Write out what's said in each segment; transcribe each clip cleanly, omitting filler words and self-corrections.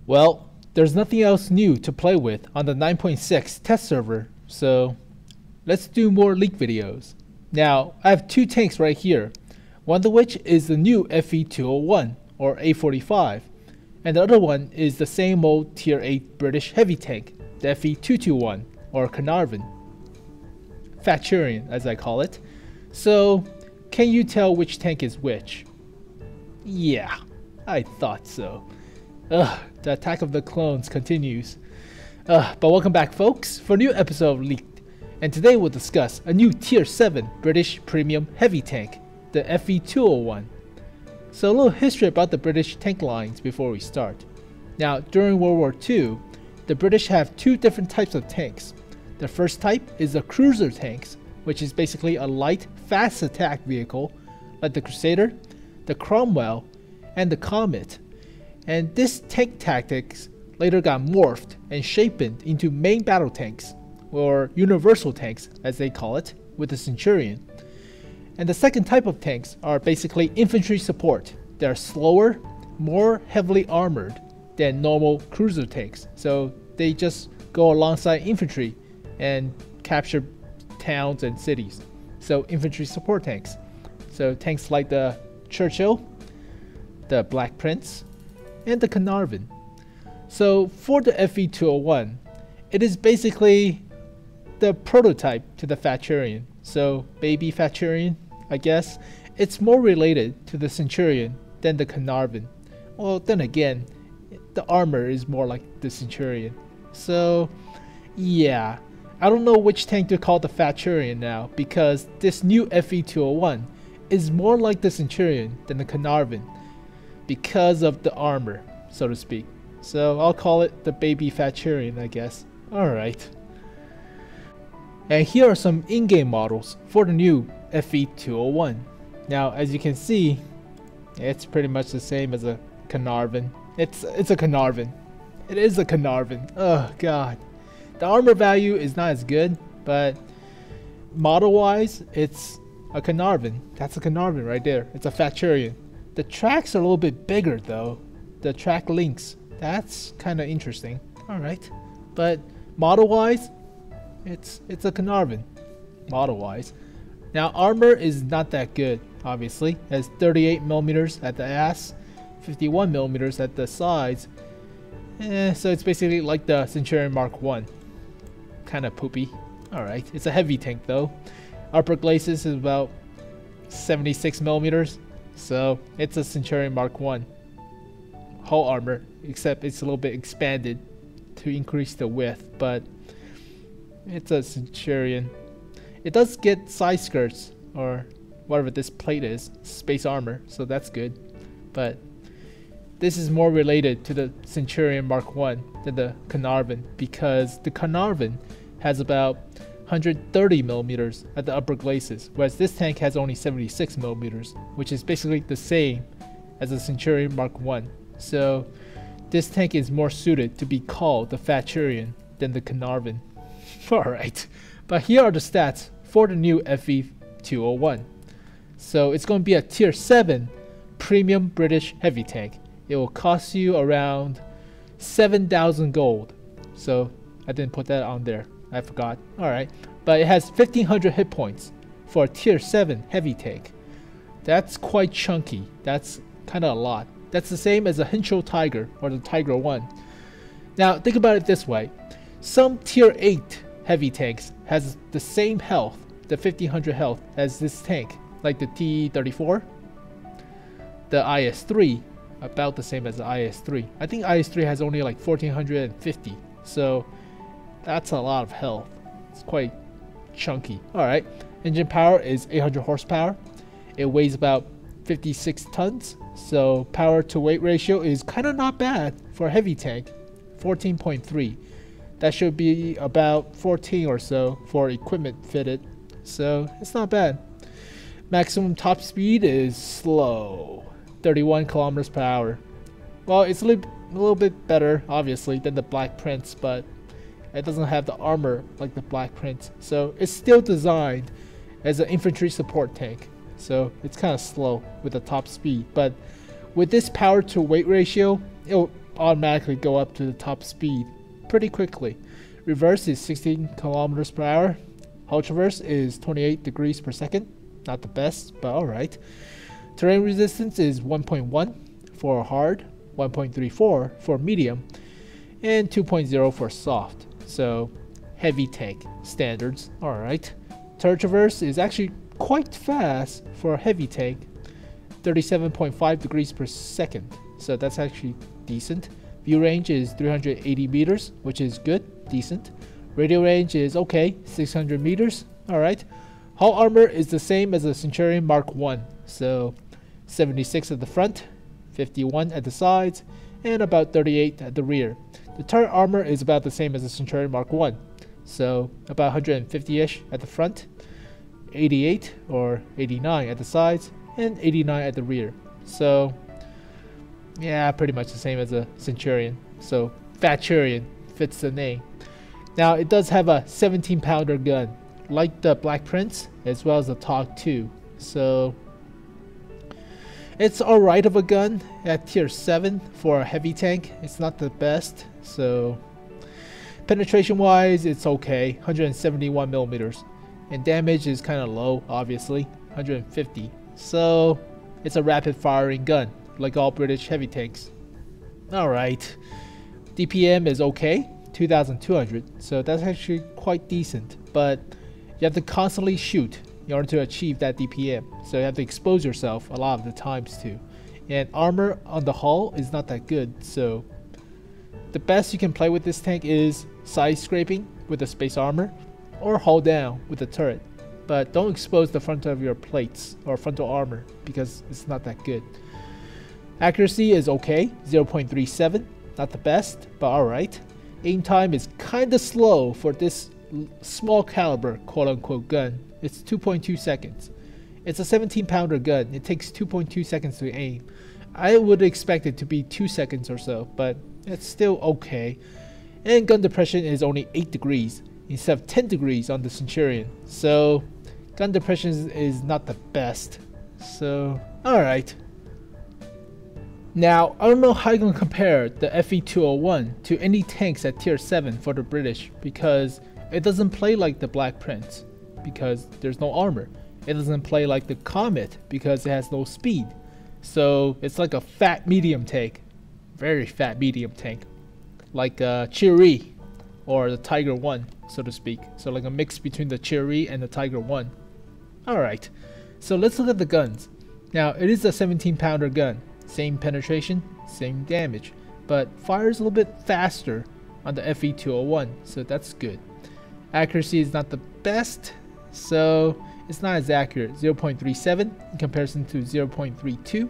Well, there's nothing else new to play with on the 9.6 test server, so let's do more leak videos. Now, I have two tanks right here, one of which is the new FV201 or A45, and the other one is the same old tier 8 British heavy tank, the FV201 or Caernarvon Centurion as I call it. So, can you tell which tank is which? Yeah, I thought so. The attack of the clones continues. But welcome back folks for a new episode of Leaked, and today we'll discuss a new tier 7 British premium heavy tank, the FV201. So a little history about the British tank lines before we start. Now during World War II, the British have two different types of tanks. The first type is the cruiser tanks, which is basically a light, fast attack vehicle like the Crusader, the Cromwell, and the Comet. And this tank tactics later got morphed and shaped into main battle tanks, or universal tanks as they call it, with the Centurion. And the second type of tanks are basically infantry support. They're slower, more heavily armored than normal cruiser tanks, so they just go alongside infantry and capture towns and cities. So infantry support tanks. So tanks like the Churchill, the Black Prince, and the Caernarvon. So for the FV201, it is basically the prototype to the Centurion. So baby Centurion, I guess. It's more related to the Centurion than the Caernarvon. Well, then again, the armor is more like the Centurion. So yeah, I don't know which tank to call the Centurion now, because this new FV201 is more like the Centurion than the Caernarvon because of the armor, so to speak. So I'll call it the baby Centurion, I guess. Alright. And here are some in-game models for the new FV201. Now as you can see, it's pretty much the same as a Caernarvon. It's a Caernarvon. It is a Caernarvon. Oh god. The armor value is not as good, but model wise it's a Caernarvon. That's a Caernarvon right there. It's a Centurion. The tracks are a little bit bigger though. The track links. That's kind of interesting. Alright. But model wise, it's a Caernarvon. Model wise. Now armor is not that good, obviously. It has 38mm at the ass, 51mm at the sides. So it's basically like the Centurion Mark I. Kind of poopy. Alright, it's a heavy tank though. Upper glacis is about 76mm. So it's a Centurion Mark I. Hull armor, except it's a little bit expanded to increase the width, but it's a Centurion. It does get side skirts, or whatever this plate is, space armor, so that's good. But this is more related to the Centurion Mark I than the Caernarvon, because the Caernarvon has about 130mm at the upper glacis, whereas this tank has only 76mm, which is basically the same as the Centurion Mark I. So this tank is more suited to be called the Centurion than the Caernarvon. Alright, but here are the stats for the new FV201. So it's going to be a tier 7 premium British heavy tank. It will cost you around 7,000 gold. So I didn't put that on there, I forgot. Alright, but it has 1500 hit points for a tier 7 heavy tank. That's quite chunky. That's kind of a lot. That's the same as a Hinchel Tiger or the Tiger 1. Now think about it this way. Some tier 8 heavy tanks has the same health, the 1500 health, as this tank, like the T-34, the IS-3, about the same as the IS-3. I think IS-3 has only like 1450, so that's a lot of health. It's quite chunky. Alright, engine power is 800 horsepower. It weighs about 56 tons, so power to weight ratio is kind of not bad for a heavy tank, 14.3. That should be about 14 or so for equipment fitted, so it's not bad. Maximum top speed is slow, 31 kilometers per hour. Well, it's a little bit better, obviously, than the Black Prince, but it doesn't have the armor like the Black Prince, so it's still designed as an infantry support tank. So it's kind of slow with the top speed, but with this power to weight ratio, it'll automatically go up to the top speed pretty quickly. Reverse is 16 kilometers per hour. Hull traverse is 28 degrees per second. Not the best, but alright. Terrain resistance is 1.1 for hard, 1.34 for medium, and 2.0 for soft. So heavy tank standards. Alright. Turret traverse is actually quite fast for a heavy tank, 37.5 degrees per second. So that's actually decent. View range is 380 meters, which is good, decent. Radial range is okay, 600 meters. Alright. Hull armor is the same as the Centurion Mark I. So 76 at the front, 51 at the sides, and about 38 at the rear. The turret armor is about the same as the Centurion Mark I. So about 150-ish at the front, 88 or 89 at the sides, and 89 at the rear. So yeah, pretty much the same as a Centurion. So Faturion fits the name. Now it does have a 17-pounder gun, like the Black Prince, as well as the TOG 2. So it's alright of a gun at tier 7 for a heavy tank. It's not the best. So penetration wise, it's okay, 171 millimeters. And damage is kind of low, obviously, 150. So it's a rapid firing gun, like all British heavy tanks. Alright. DPM is okay, 2200. So that's actually quite decent. But you have to constantly shoot in order to achieve that DPM. So you have to expose yourself a lot of the times too. And armor on the hull is not that good. So the best you can play with this tank is side scraping with the space armor, or hull down with the turret. But don't expose the front of your plates or frontal armor because it's not that good. Accuracy is okay, 0.37, not the best, but alright. Aim time is kinda slow for this small caliber quote-unquote gun. It's 2.2 seconds. It's a 17-pounder gun. It takes 2.2 seconds to aim. I would expect it to be 2 seconds or so, but it's still okay. And gun depression is only 8 degrees instead of 10 degrees on the Centurion. So gun depression is not the best. So alright. Now I don't know how you're going to compare the FV201 to any tanks at tier 7 for the British, because it doesn't play like the Black Prince because there's no armor. It doesn't play like the Comet because it has no speed. So it's like a fat medium tank, very fat medium tank, like a Cheery or the Tiger 1, so to speak. So like a mix between the Cheery and the Tiger 1. Alright, so let's look at the guns. Now it is a 17-pounder gun, same penetration, same damage, but fires a little bit faster on the FV201, so that's good. Accuracy is not the best, so it's not as accurate, 0.37 in comparison to 0.32.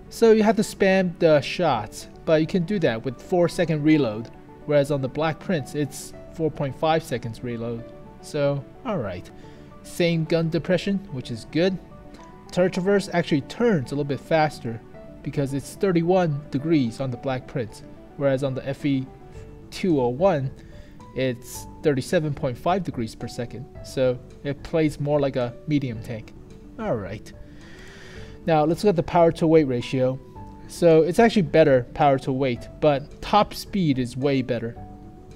So you have to spam the shots, but you can do that with 4-second reload, whereas on the Black Prince it's 4.5 seconds reload. So alright. Same gun depression, which is good. Turret traverse actually turns a little bit faster because it's 31 degrees on the Black Prince, whereas on the FV201 it's 37.5 degrees per second. So it plays more like a medium tank. Alright. Now let's look at the power to weight ratio. So it's actually better power to weight, but top speed is way better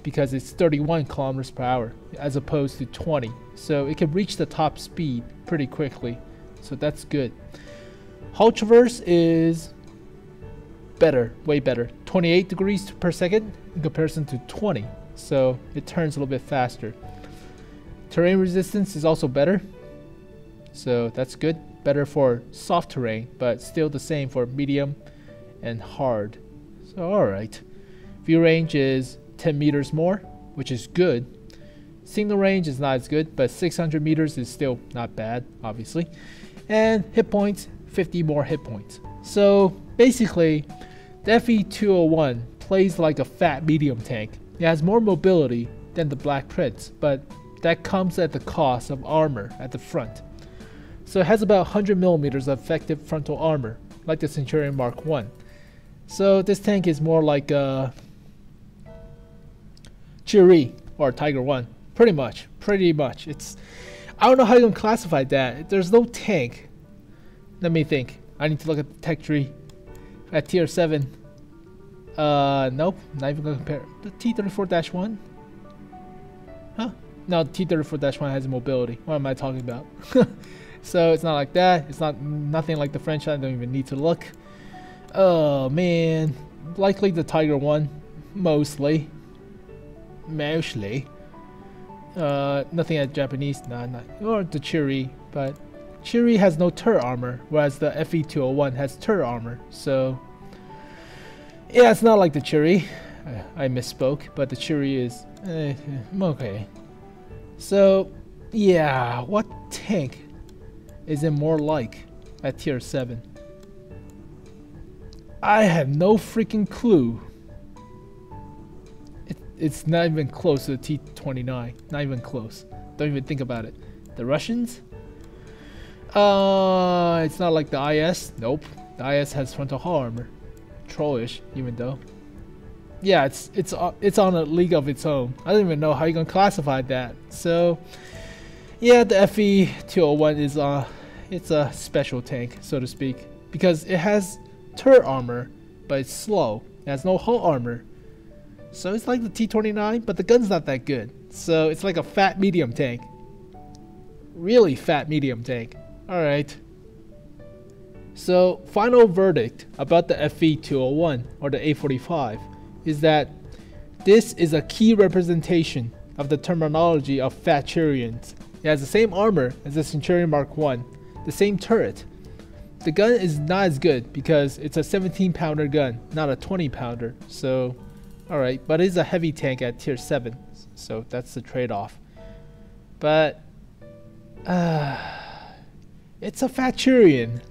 because it's 31 kilometers per hour as opposed to 20. So it can reach the top speed pretty quickly. So that's good. Hull traverse is better, way better. 28 degrees per second in comparison to 20. So it turns a little bit faster. Terrain resistance is also better. So that's good. Better for soft terrain, but still the same for medium and hard. So alright. View range is 10 meters more, which is good. Signal range is not as good, but 600 meters is still not bad, obviously. And hit points, 50 more hit points. So basically, the FV201 plays like a fat medium tank. It has more mobility than the Black Prince, but that comes at the cost of armor at the front. So it has about 100 millimeters of effective frontal armor, like the Centurion Mark I. So this tank is more like a Cheery or Tiger 1. Pretty much. It's, I don't know how you're gonna classify that. There's no tank. Let me think. I need to look at the tech tree. At tier 7. Nope, not even gonna compare. The T-34-1? Huh? No, T-34-1 has mobility. What am I talking about? So it's not like that. It's nothing like the French. I don't even need to look. Oh man, likely the Tiger one, mostly. Nothing at Japanese, nah, not or the Chiri, but Chiri has no turret armor, whereas the FV201 has turret armor. So yeah, it's not like the Chiri. I misspoke, but the Chiri is okay. So yeah, what tank is it more like at tier 7? I have no freaking clue. It's not even close to the T-29. Not even close. Don't even think about it. The Russians? It's not like the IS. Nope. The IS has frontal hull armor. Trollish, even though. Yeah, it's on a league of its own. I don't even know how you're gonna classify that. So, yeah, the FV201 is it's a special tank, so to speak, because it has turret armor, but it's slow. It has no hull armor. So it's like the T-29, but the gun's not that good. So it's like a fat medium tank. Really fat medium tank. Alright. So final verdict about the FV201 or the A45 is that this is a key representation of the terminology of fat Centurions. It has the same armor as the Centurion Mark I, the same turret. The gun is not as good because it's a 17-pounder gun, not a 20-pounder. So alright, but it is a heavy tank at tier 7, so that's the trade-off. But it's a fat Centurion.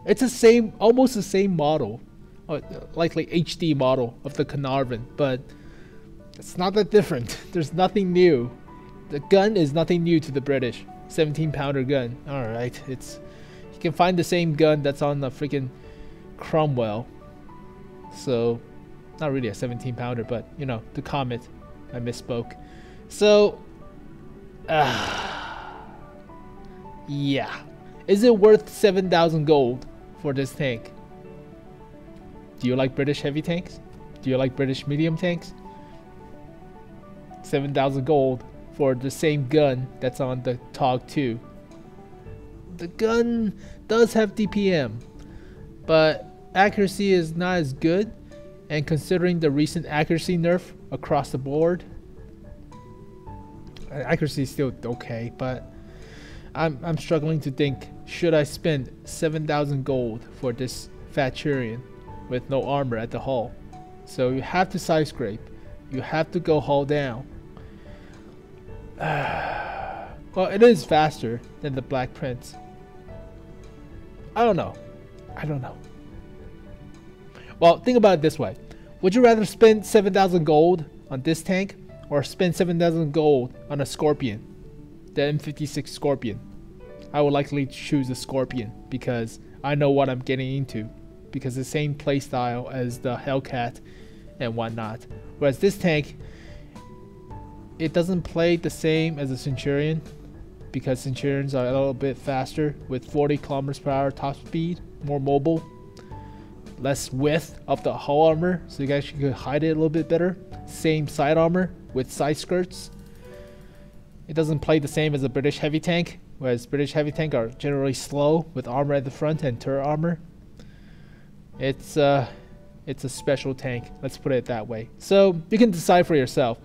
It's almost the same model, likely HD model of the Caernarvon, but it's not that different. There's nothing new. The gun is nothing new to the British. 17-pounder gun. Alright, you can find the same gun that's on the freaking Cromwell. So not really a 17-pounder, but you know, the Comet. I misspoke. So yeah, is it worth 7,000 gold for this tank? Do you like British heavy tanks? Do you like British medium tanks? 7,000 gold for the same gun that's on the TOG 2. The gun does have DPM, but accuracy is not as good. And considering the recent accuracy nerf across the board, accuracy is still okay, but I'm struggling to think, should I spend 7,000 gold for this fat Centurion with no armor at the hull? So you have to side scrape, you have to go hull down. Well, it is faster than the Black Prince. I don't know. Well, think about it this way. Would you rather spend 7,000 gold on this tank or spend 7,000 gold on a Scorpion? The M56 Scorpion. I would likely choose a Scorpion because I know what I'm getting into. Because the same playstyle as the Hellcat and whatnot. Whereas this tank, it doesn't play the same as a Centurion. Because Centurions are a little bit faster with 40 km/h top speed, more mobile. Less width of the hull armor, so you guys could hide it a little bit better. Same side armor with side skirts. It doesn't play the same as a British heavy tank, whereas British heavy tank are generally slow with armor at the front and turret armor. It's a special tank, let's put it that way. So you can decide for yourself.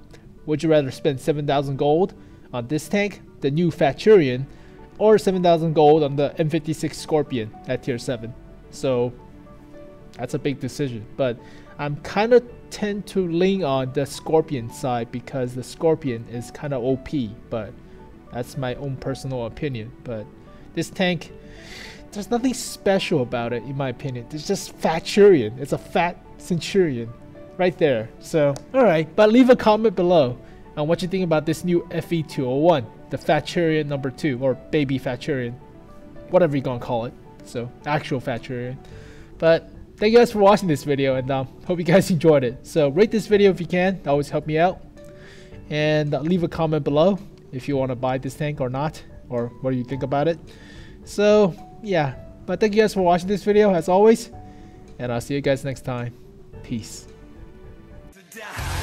Would you rather spend 7,000 gold on this tank, the new fat Centurion, or 7,000 gold on the M56 Scorpion at tier 7? So that's a big decision, but I'm kind of tend to lean on the Scorpion side because the Scorpion is kind of OP, but that's my own personal opinion. But this tank, there's nothing special about it in my opinion. It's just fat Centurion. It's a fat Centurion right there. So alright, but leave a comment below on what you think about this new FV201, the fat Centurion number 2, or baby fat Centurion, whatever you're gonna call it. So actual fat Centurion. But thank you guys for watching this video, and hope you guys enjoyed it. So rate this video if you can, that always help me out. And leave a comment below if you want to buy this tank or not, or what do you think about it. So yeah, but thank you guys for watching this video as always, and I'll see you guys next time. Peace. To die.